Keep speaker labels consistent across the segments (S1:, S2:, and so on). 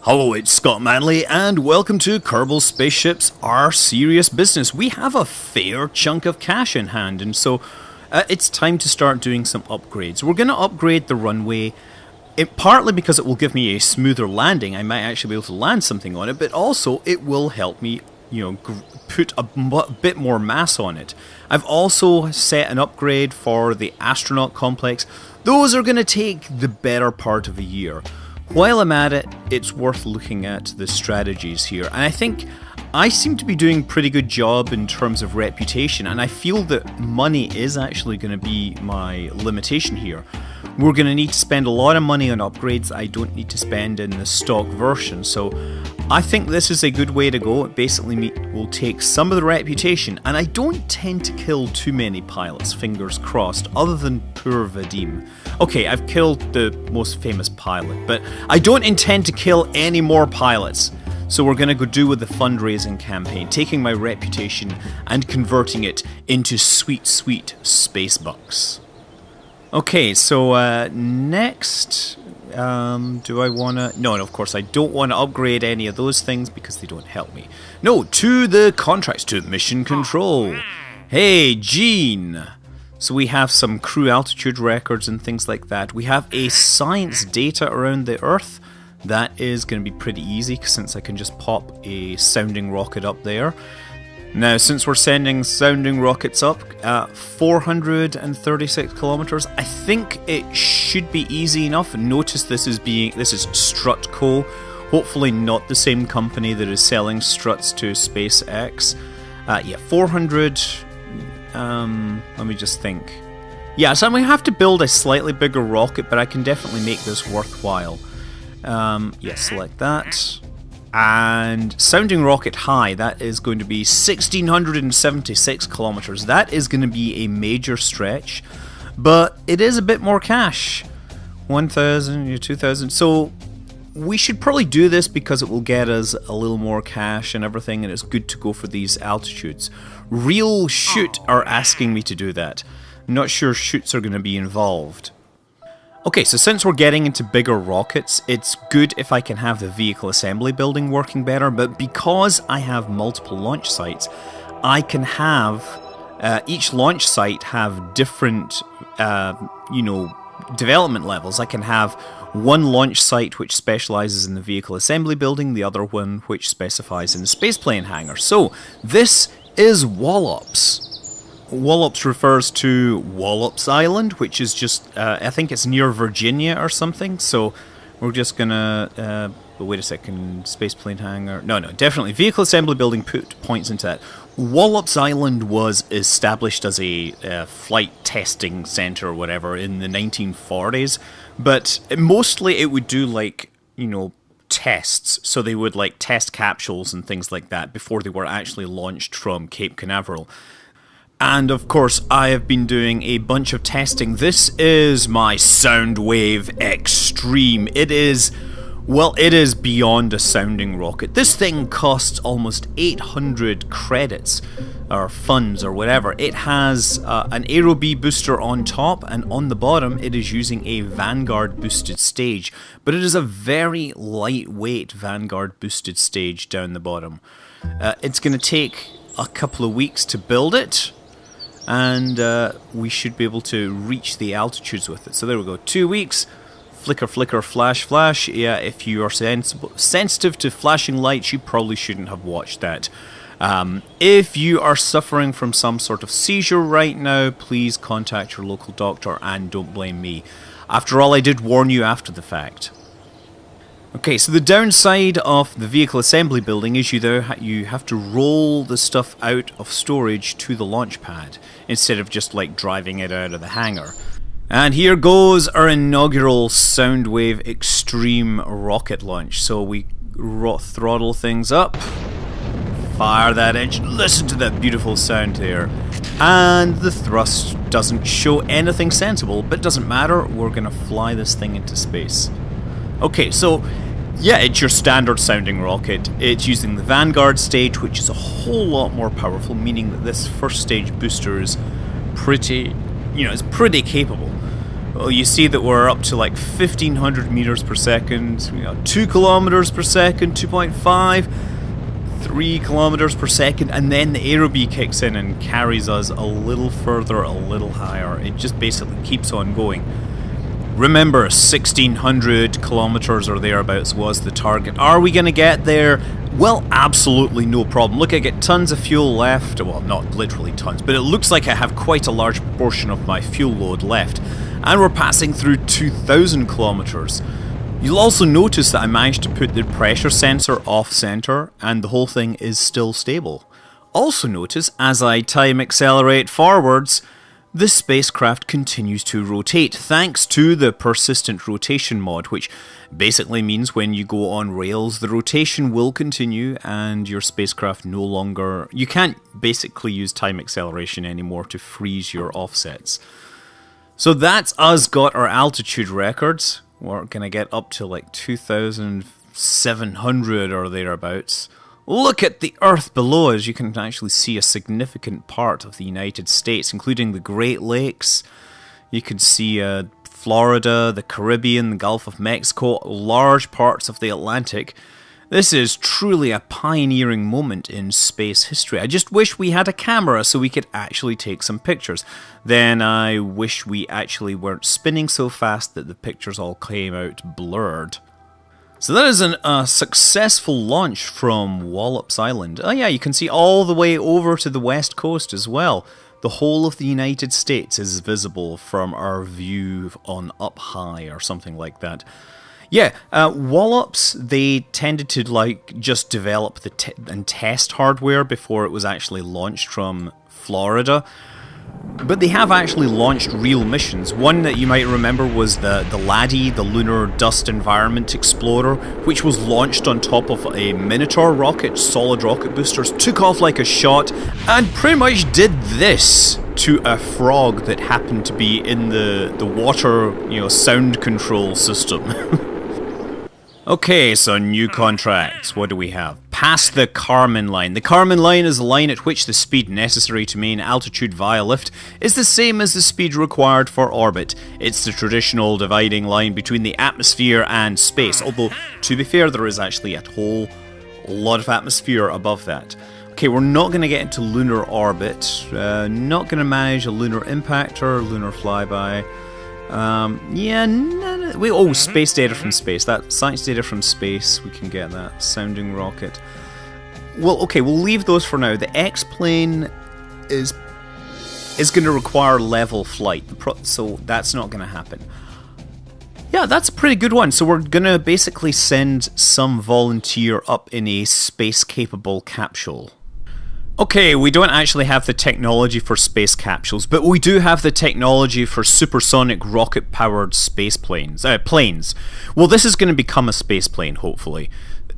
S1: Hello, it's Scott Manley, and welcome to Kerbal Spaceships, our serious business. We have a fair chunk of cash in hand, and so it's time to start doing some upgrades. We're going to upgrade the runway, partly because it will give me a smoother landing. I might actually be able to land something on it, but also it will help me, put a bit more mass on it. I've also set an upgrade for the astronaut complex. Those are going to take the better part of a year. While I'm at it, it's worth looking at the strategies here, and I think I seem to be doing a pretty good job in terms of reputation, and I feel that money is actually going to be my limitation here. We're going to need to spend a lot of money on upgrades I don't need to spend in the stock version, so I think this is a good way to go. It basically will take some of the reputation, and I don't tend to kill too many pilots, fingers crossed, other than poor VIDIEO. Okay, I've killed the most famous pilot, but I don't intend to kill any more pilots. So we're going to go do with the fundraising campaign, taking my reputation and converting it into sweet, sweet space bucks. Okay, so next, do I want to... No, of course I don't want to upgrade any of those things because they don't help me. No, to the contracts, to mission control. Hey, Gene. So we have some crew altitude records and things like that. We have a science data around the Earth. That is going to be pretty easy since I can just pop a sounding rocket up there. Now, since we're sending sounding rockets up at 436 kilometers, I think it should be easy enough. Notice this is Strutco, hopefully not the same company that is selling struts to SpaceX. 400. Let me just think. Yeah, so I'm going to have to build a slightly bigger rocket, but I can definitely make this worthwhile. Select that. And sounding rocket high, that is going to be 1,676 kilometers. That is going to be a major stretch, but it is a bit more cash. 1,000, 2,000. So we should probably do this because it will get us a little more cash and everything, and it's good to go for these altitudes. Real Shoot are asking me to do that. Not sure Shoots are going to be involved. Okay, so since we're getting into bigger rockets, it's good if I can have the vehicle assembly building working better, but because I have multiple launch sites, I can have each launch site have different, development levels. I can have one launch site which specializes in the vehicle assembly building, the other one which specifies in the spaceplane hangar. So, this is Wallops. Wallops refers to Wallops Island, which is just, I think it's near Virginia or something, so we're just gonna, wait a second, spaceplane hangar, no, definitely, vehicle assembly building points into that. Wallops Island was established as a flight testing center or whatever in the 1940s, but mostly it would do tests, so they would test capsules and things like that before they were actually launched from Cape Canaveral. And of course, I have been doing a bunch of testing. This is my Soundwave Extreme. It is beyond a sounding rocket. This thing costs almost 800 credits, or funds, or whatever. It has an Aerobee booster on top, and on the bottom it is using a Vanguard boosted stage. But it is a very lightweight Vanguard boosted stage down the bottom. It's going to take a couple of weeks to build it, and we should be able to reach the altitudes with it. So there we go, 2 weeks. Flicker, flicker, flash, flash. Yeah, if you are sensitive to flashing lights, you probably shouldn't have watched that. If you are suffering from some sort of seizure right now, please contact your local doctor and don't blame me. After all, I did warn you after the fact. Okay, so the downside of the vehicle assembly building is you have to roll the stuff out of storage to the launch pad instead of just driving it out of the hangar. And here goes our inaugural Soundwave Extreme rocket launch. So we throttle things up, fire that engine, listen to that beautiful sound there. And the thrust doesn't show anything sensible, but it doesn't matter, we're gonna fly this thing into space. Okay, so yeah, it's your standard sounding rocket. It's using the Vanguard stage, which is a whole lot more powerful, meaning that this first stage booster is pretty, it's pretty capable. Well, you see that we're up to like 1500 meters per second. We got 2 kilometers per second, 2.5, 3 kilometers per second, and then the aerobee kicks in and carries us a little further, a little higher. It just basically keeps on going. Remember, 1600 kilometers or thereabouts was the target. Are we going to get there? Well, absolutely no problem. Look, I get tons of fuel left. Well, not literally tons, but it looks like I have quite a large portion of my fuel load left. And we're passing through 2000 kilometers. You'll also notice that I managed to put the pressure sensor off center and the whole thing is still stable. Also notice, as I time accelerate forwards, the spacecraft continues to rotate thanks to the persistent rotation mod, which basically means when you go on rails, the rotation will continue and your spacecraft no longer... You can't basically use time acceleration anymore to freeze your offsets. So that's us got our altitude records. We're going to get up to like 2,700 or thereabouts. Look at the Earth below us. You can actually see a significant part of the United States, including the Great Lakes. You can see Florida, the Caribbean, the Gulf of Mexico, large parts of the Atlantic. This is truly a pioneering moment in space history. I just wish we had a camera so we could actually take some pictures. Then I wish we actually weren't spinning so fast that the pictures all came out blurred. So that is a successful launch from Wallops Island. Oh yeah, you can see all the way over to the west coast as well. The whole of the United States is visible from our view on up high or something like that. Yeah, Wallops, they tended to like just develop and test hardware before it was actually launched from Florida. But they have actually launched real missions. One that you might remember was the Laddie, the Lunar Dust Environment Explorer, which was launched on top of a Minotaur rocket, solid rocket boosters, took off like a shot, and pretty much did this to a frog that happened to be in the water, sound control system. Okay, so new contracts. What do we have? Past the Karman line. The Karman line is the line at which the speed necessary to maintain altitude via lift is the same as the speed required for orbit. It's the traditional dividing line between the atmosphere and space, although, to be fair, there is actually a whole lot of atmosphere above that. Okay, we're not going to get into lunar orbit. Not going to manage a lunar impactor, lunar flyby. Space data from space. That science data from space, we can get that. Sounding rocket. Well, okay, we'll leave those for now. The X-plane is going to require level flight, so that's not going to happen. Yeah, that's a pretty good one. So we're going to basically send some volunteer up in a space-capable capsule. Okay, we don't actually have the technology for space capsules, but we do have the technology for supersonic rocket-powered planes. Well, this is going to become a space plane, hopefully.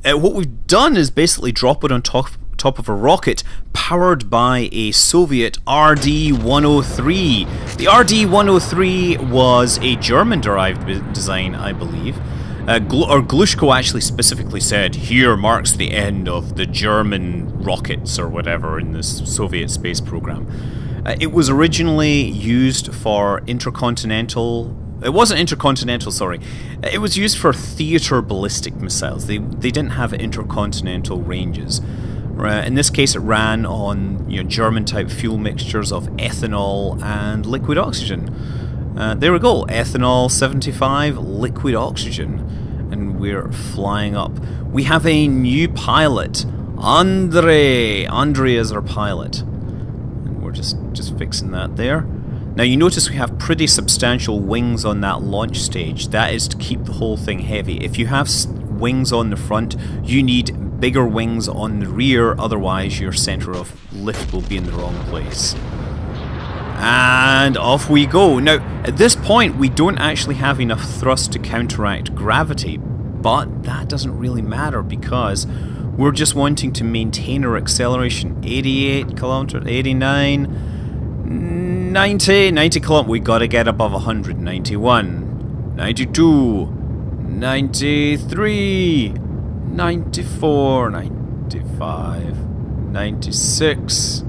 S1: What we've done is basically drop it on top of a rocket powered by a Soviet RD-103. The RD-103 was a German-derived design, I believe. Glushko actually specifically said, here marks the end of the German rockets or whatever in this Soviet space program. It was originally used for intercontinental... It wasn't intercontinental, sorry. It was used for theater ballistic missiles. They didn't have intercontinental ranges. In this case, it ran on German-type fuel mixtures of ethanol and liquid oxygen. There we go, ethanol 75, liquid oxygen, and we're flying up. We have a new pilot, Andre is our pilot, and we're just fixing that there. Now you notice we have pretty substantial wings on that launch stage. That is to keep the whole thing heavy. If you have wings on the front, you need bigger wings on the rear, otherwise your center of lift will be in the wrong place. And off we go. Now, at this point, we don't actually have enough thrust to counteract gravity, but that doesn't really matter because we're just wanting to maintain our acceleration. 88 kilometers, 89, 90 kilometers. We gotta get above 100. 91, 92, 93, 94, 95, 96.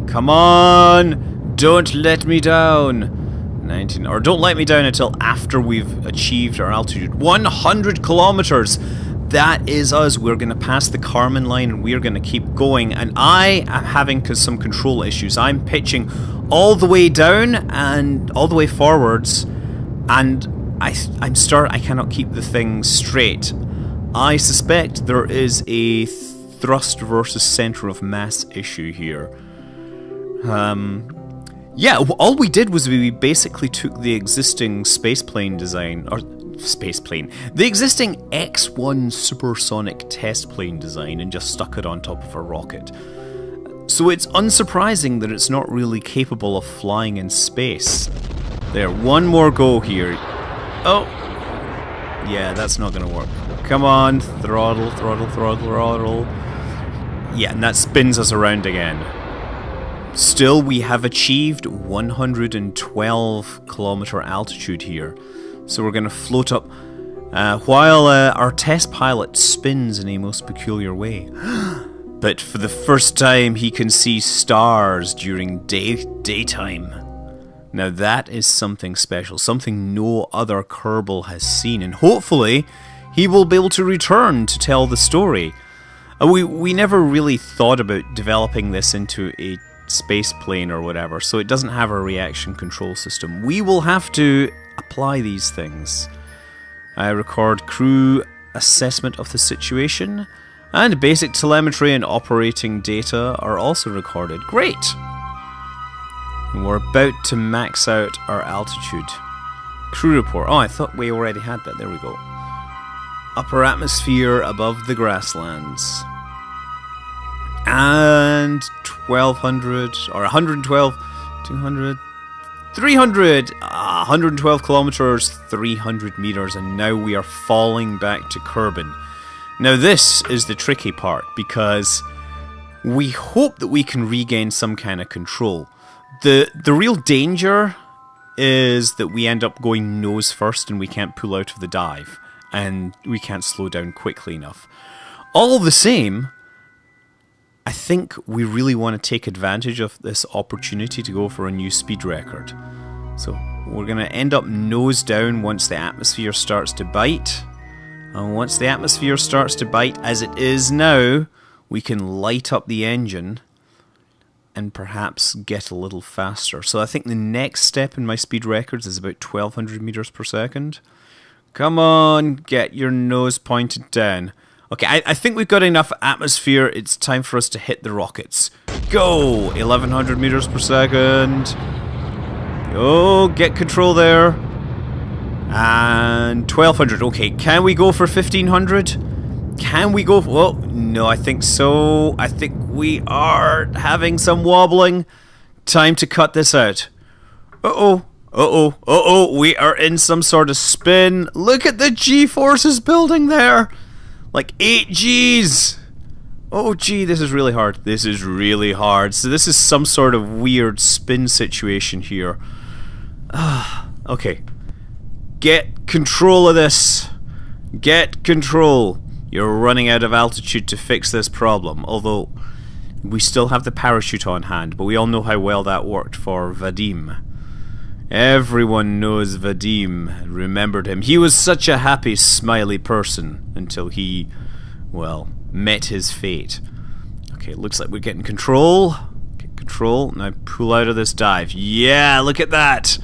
S1: Come on! Don't let me down. 19, or don't let me down until after we've achieved our altitude. 100 kilometers! That is us. We're going to pass the Karman line and we're going to keep going. And I am having some control issues. I'm pitching all the way down and all the way forwards, and I cannot keep the thing straight. I suspect there is a thrust versus center of mass issue here. Yeah, all we did was we basically took the existing spaceplane design, or the existing X-1 supersonic test plane design, and just stuck it on top of a rocket. So it's unsurprising that it's not really capable of flying in space. There, one more go here. Oh! Yeah, that's not gonna work. Come on, throttle, throttle, throttle, throttle. Yeah, and that spins us around again. Still, we have achieved 112 kilometer altitude here. So we're going to float up while our test pilot spins in a most peculiar way. But for the first time, he can see stars during daytime. Now that is something special, something no other Kerbal has seen, and hopefully he will be able to return to tell the story. We never really thought about developing this into a space plane or whatever, so it doesn't have a reaction control system. We will have to apply these things. I record crew assessment of the situation, and basic telemetry and operating data are also recorded. Great! And we're about to max out our altitude. Crew report. Oh, I thought we already had that. There we go. Upper atmosphere above the grasslands. And 1200, or 112, 200, 300, 112 kilometers, 300 meters, and now we are falling back to Karman. Now this is the tricky part, because we hope that we can regain some kind of control. The real danger is that we end up going nose first and we can't pull out of the dive, and we can't slow down quickly enough. All the same, I think we really want to take advantage of this opportunity to go for a new speed record. So we're going to end up nose down once the atmosphere starts to bite. And once the atmosphere starts to bite, as it is now, we can light up the engine and perhaps get a little faster. So I think the next step in my speed records is about 1200 meters per second. Come on, get your nose pointed down. Okay, I think we've got enough atmosphere. It's time for us to hit the rockets. Go! 1100 meters per second. Oh, get control there. And 1200. Okay, can we go for 1500? Can we go? Oh, no, I think so. I think we are having some wobbling. Time to cut this out. Uh-oh. Uh-oh. Uh-oh. We are in some sort of spin. Look at the G-forces building there. Like 8 Gs. Oh, gee, this is really hard. This is really hard. So this is some sort of weird spin situation here. Okay. Get control of this. Get control. You're running out of altitude to fix this problem. Although, we still have the parachute on hand, but we all know how well that worked for Vadim. Everyone knows Vadim, remembered him. He was such a happy, smiley person until he, well, met his fate. Okay, looks like we're getting control. Get control. Now pull out of this dive. Yeah, look at that!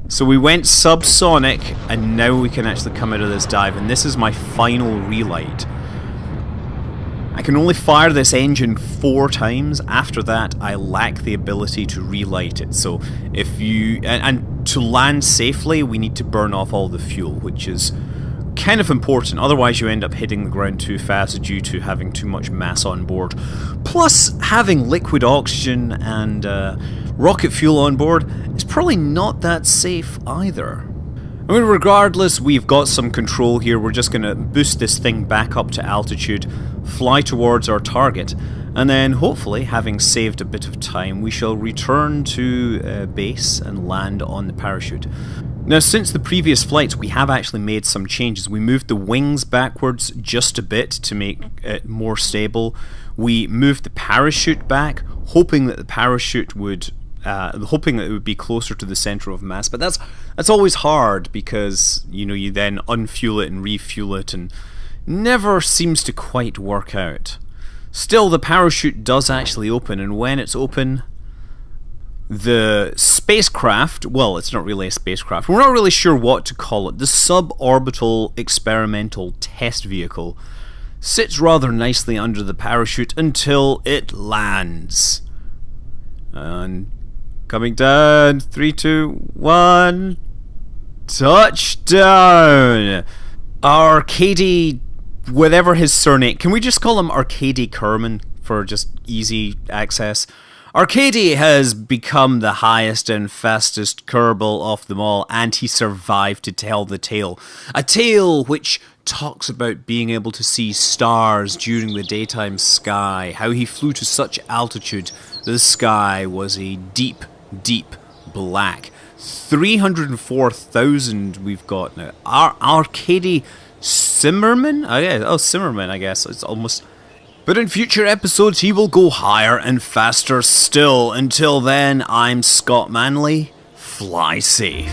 S1: So we went subsonic, and now we can actually come out of this dive, and this is my final relight. I can only fire this engine 4 times. After that, I lack the ability to relight it. So if you... And to land safely, we need to burn off all the fuel, which is kind of important. Otherwise, you end up hitting the ground too fast due to having too much mass on board. Plus, having liquid oxygen and rocket fuel on board is probably not that safe either. I mean, regardless, we've got some control here. We're just going to boost this thing back up to altitude, fly towards our target, and then hopefully, having saved a bit of time, we shall return to base and land on the parachute. Now, since the previous flights, we have actually made some changes. We moved the wings backwards just a bit to make it more stable. We moved the parachute back, hoping that the parachute would hoping that it would be closer to the center of mass. But that's always hard because you then unfuel it and refuel it, and never seems to quite work out. Still, the parachute does actually open, and when it's open, the spacecraft, well, it's not really a spacecraft, we're not really sure what to call it, the suborbital experimental test vehicle, sits rather nicely under the parachute until it lands. And coming down, 3, 2, 1, touchdown! Arcady, whatever his surname, can we just call him Arcady Karman for just easy access? Arcady has become the highest and fastest Kerbal of them all, and he survived to tell the tale. A tale which talks about being able to see stars during the daytime sky, how he flew to such altitude the sky was a deep, deep black. 304,000 we've got now. Arcady Zimmerman? Zimmerman, I guess. It's almost... But in future episodes, he will go higher and faster still. Until then, I'm Scott Manley. Fly safe.